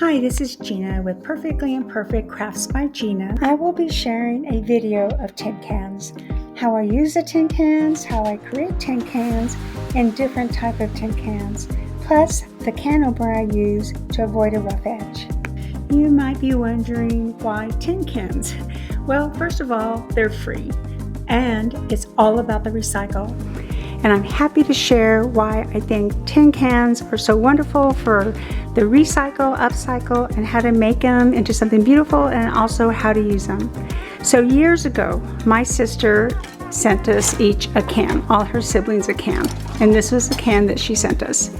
Hi, this is Gina with Perfectly Imperfect Crafts by Gina. I will be sharing a video of tin cans, how I use the tin cans, how I create tin cans, and different type of tin cans, plus the can opener I use to avoid a rough edge. You might be wondering why tin cans? Well, first of all, they're free, and it's all about the recycle. And I'm happy to share why I think tin cans are so wonderful for the recycle, upcycle, and how to make them into something beautiful, and also how to use them. So years ago, my sister sent us each a can, all her siblings a can. And this was the can that she sent us.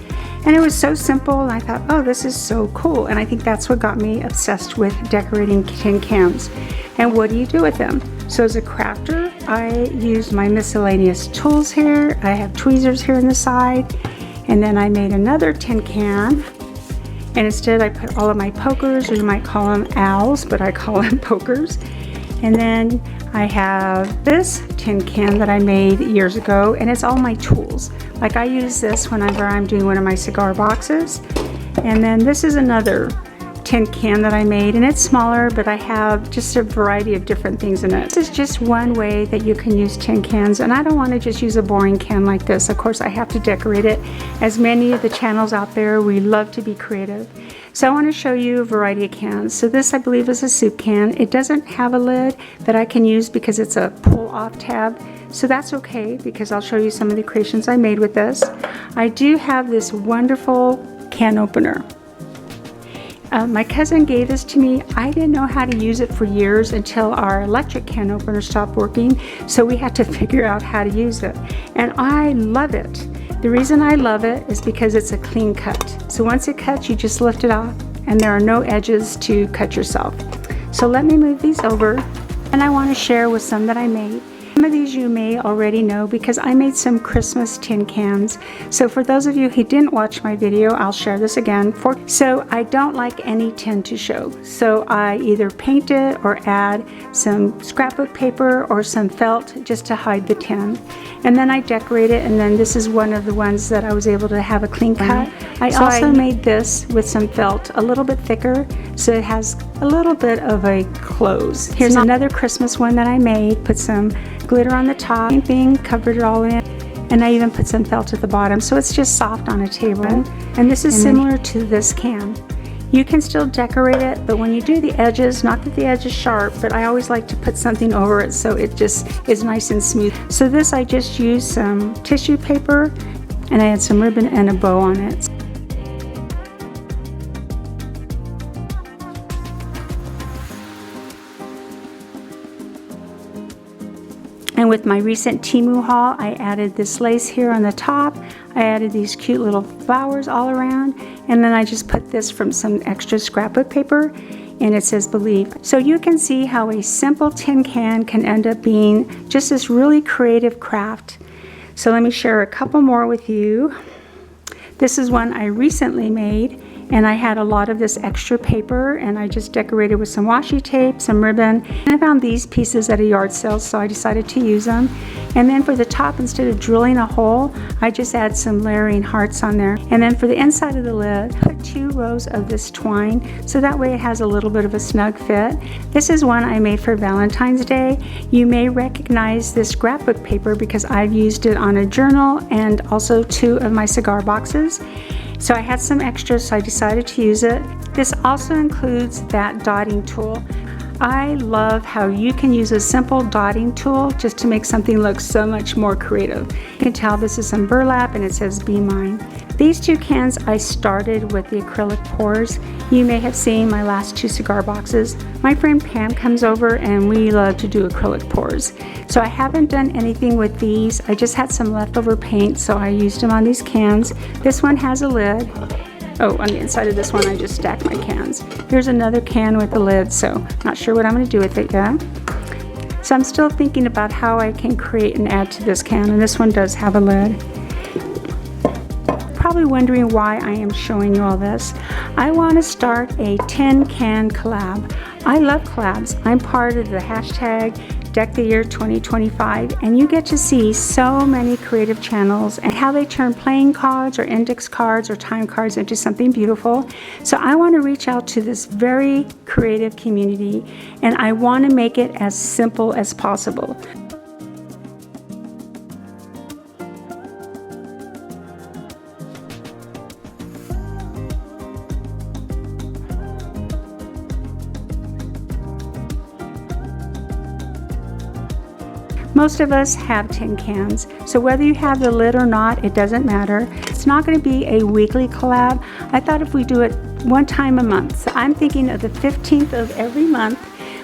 And it was so simple, and I thought, oh, this is so cool. And I think that's what got me obsessed with decorating tin cans. And what do you do with them? So as a crafter, I used my miscellaneous tools here. I have tweezers here on the side. And then I made another tin can. And instead I put all of my pokers, or you might call them owls, but I call them pokers. And then I have this tin can that I made years ago, and it's all my tools. Like I use this whenever I'm doing one of my cigar boxes. And then this is another tin can that I made, and it's smaller, but I have just a variety of different things in it. This is just one way that you can use tin cans, and I don't want to just use a boring can like this. Of course, I have to decorate it. As many of the channels out there, we love to be creative. So I want to show you a variety of cans. So this, I believe, is a soup can. It doesn't have a lid that I can use because it's a pull-off tab. So that's okay, because I'll show you some of the creations I made with this. I do have this wonderful can opener. My cousin gave this to me. I didn't know how to use it for years until our electric can opener stopped working, so we had to figure out how to use it. And I love it. The reason I love it is because it's a clean cut. So once it cuts, you just lift it off, and there are no edges to cut yourself. So let me move these over, and I want to share with some that I made. Some of these you may already know because I made some Christmas tin cans. So for those of you who didn't watch my video, I'll share this again. So I don't like any tin to show. So I either paint it or add some scrapbook paper or some felt just to hide the tin. And then I decorate it, and then this is one of the ones that I was able to have a clean cut. I also made this with some felt a little bit thicker, so it has a little bit of a close. Here's another Christmas one that I made. Put some glitter on the top, same thing, covered it all in, and I even put some felt at the bottom, so it's just soft on a table. And this is similar to this can. You can still decorate it, but when you do the edges, not that the edge is sharp, but I always like to put something over it so it just is nice and smooth. So this, I just used some tissue paper, and I had some ribbon and a bow on it. And with my recent Temu haul, I added this lace here on the top. I added these cute little flowers all around. And then I just put this from some extra scrapbook paper, and it says Believe. So you can see how a simple tin can end up being just this really creative craft. So let me share a couple more with you. This is one I recently made, and I had a lot of this extra paper, and I just decorated with some washi tape, some ribbon, and I found these pieces at a yard sale, so I decided to use them. And then for the top, instead of drilling a hole, I just add some layering hearts on there. And then for the inside of the lid, put 2 rows of this twine, so that way it has a little bit of a snug fit. This is one I made for Valentine's Day. You may recognize this scrapbook paper because I've used it on a journal and also 2 of my cigar boxes. So I had some extras, so I decided to use it. This also includes that dotting tool. I love how you can use a simple dotting tool just to make something look so much more creative. You can tell this is some burlap, and it says Be Mine. These 2 cans I started with the acrylic pours. You may have seen my last 2 cigar boxes. My friend Pam comes over, and we love to do acrylic pours. So I haven't done anything with these. I just had some leftover paint, so I used them on these cans. This one has a lid. Oh, on the inside of this one, I just stacked my cans. Here's another can with a lid, so not sure what I'm going to do with it yet. So I'm still thinking about how I can create and add to this can, and this one does have a lid. Probably wondering why I am showing you all this. I want to start a tin can collab. I love collabs. I'm part of the hashtag Deck the Year 2025, and you get to see so many creative channels and how they turn playing cards or index cards or time cards into something beautiful. So I want to reach out to this very creative community, and I want to make it as simple as possible. Most of us have tin cans, so whether you have the lid or not, it doesn't matter. It's not going to be a weekly collab. I thought if we do it one time a month, so I'm thinking of the 15th of every month,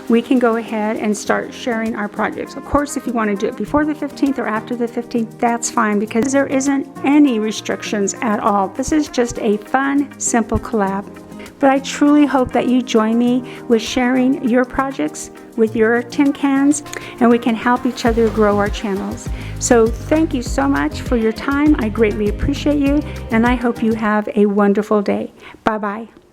we can go ahead and start sharing our projects. Of course, if you want to do it before the 15th or after the 15th, that's fine, because there isn't any restrictions at all. This is just a fun, simple collab. But I truly hope that you join me with sharing your projects with your tin cans, and we can help each other grow our channels. So thank you so much for your time. I greatly appreciate you, and I hope you have a wonderful day. Bye-bye.